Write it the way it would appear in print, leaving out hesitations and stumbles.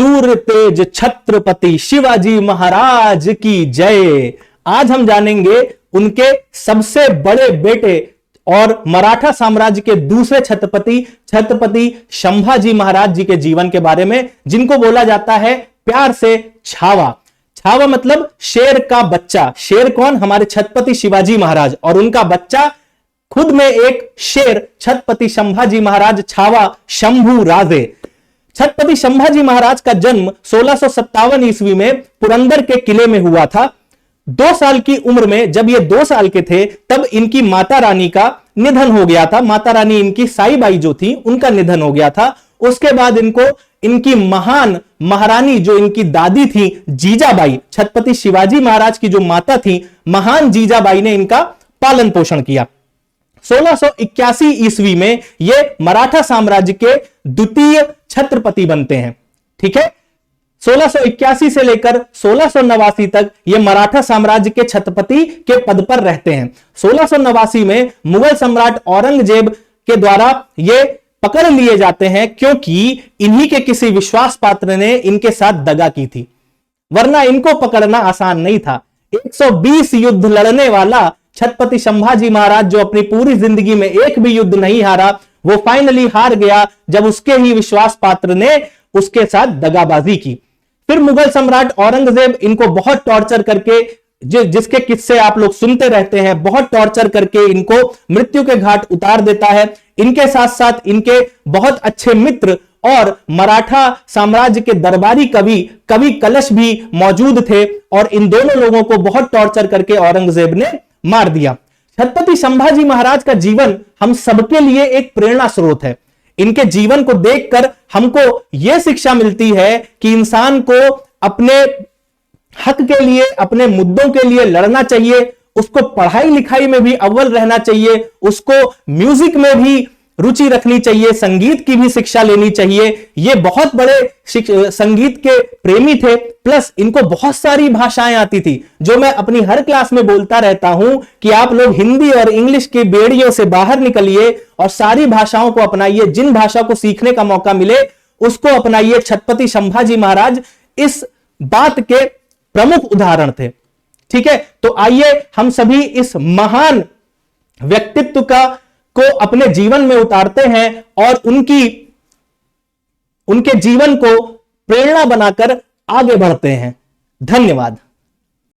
सूर्य तेज छत्रपति शिवाजी महाराज की जय। आज हम जानेंगे उनके सबसे बड़े बेटे और मराठा साम्राज्य के दूसरे छत्रपति संभाजी महाराज जी के जीवन के बारे में, जिनको बोला जाता है प्यार से छावा। छावा मतलब शेर का बच्चा। शेर कौन? हमारे छत्रपति शिवाजी महाराज, और उनका बच्चा खुद में एक शेर छत्रपति संभाजी महाराज, छावा शंभू राजे। छत्रपति संभाजी महाराज का जन्म 1657 ईस्वी में पुरंदर के किले में हुआ था। 2 साल की उम्र में, जब ये 2 साल के थे, तब इनकी माता रानी का निधन हो गया था। माता रानी इनकी साईबाई जो थी, उनका निधन हो गया था। उसके बाद इनको इनकी महान महारानी जो इनकी दादी थी जीजाबाई, छत्रपति शिवाजी महाराज की जो माता थी महान जीजाबाई ने इनका पालन पोषण किया। 1681 ईस्वी में ये मराठा साम्राज्य के द्वितीय छत्रपति बनते हैं। ठीक है, 1681 से लेकर 1689 तक ये मराठा साम्राज्य के छत्रपति के पद पर रहते हैं। 1689 में मुगल सम्राट औरंगजेब के द्वारा ये पकड़ लिए जाते हैं, क्योंकि इन्हीं के किसी विश्वास पात्र ने इनके साथ दगा की थी, वरना इनको पकड़ना आसान नहीं था। 120 युद्ध लड़ने वाला छत्रपति संभाजी महाराज, जो अपनी पूरी जिंदगी में एक भी युद्ध नहीं हारा, वो फाइनली हार गया जब उसके ही विश्वास पात्र ने उसके साथ दगाबाजी की। फिर मुगल सम्राट औरंगजेब इनको बहुत टॉर्चर करके, जिसके किस्से आप लोग सुनते रहते हैं, बहुत टॉर्चर करके इनको मृत्यु के घाट उतार देता है। इनके साथ साथ इनके बहुत अच्छे मित्र और मराठा साम्राज्य के दरबारी कवि कलश भी मौजूद थे, और इन दोनों लोगों को बहुत टॉर्चर करके औरंगजेब ने मार दिया। छत्रपति संभाजी महाराज का जीवन हम सबके लिए एक प्रेरणा स्रोत है। इनके जीवन को देखकर हमको यह शिक्षा मिलती है कि इंसान को अपने हक के लिए, अपने मुद्दों के लिए लड़ना चाहिए, उसको पढ़ाई लिखाई में भी अव्वल रहना चाहिए, उसको म्यूजिक में भी रुचि रखनी चाहिए, संगीत की भी शिक्षा लेनी चाहिए। ये बहुत बड़े संगीत के प्रेमी थे, प्लस इनको बहुत सारी भाषाएं आती थी, जो मैं अपनी हर क्लास में बोलता रहता हूं कि आप लोग हिंदी और इंग्लिश की बेड़ियों से बाहर निकलिए और सारी भाषाओं को अपनाइए। जिन भाषा को सीखने का मौका मिले उसको अपनाइए। छत्रपति संभाजी महाराज इस बात के प्रमुख उदाहरण थे। ठीक है, तो आइए हम सभी इस महान व्यक्तित्व को अपने जीवन में उतारते हैं और उनके जीवन को प्रेरणा बनाकर आगे बढ़ते हैं। धन्यवाद।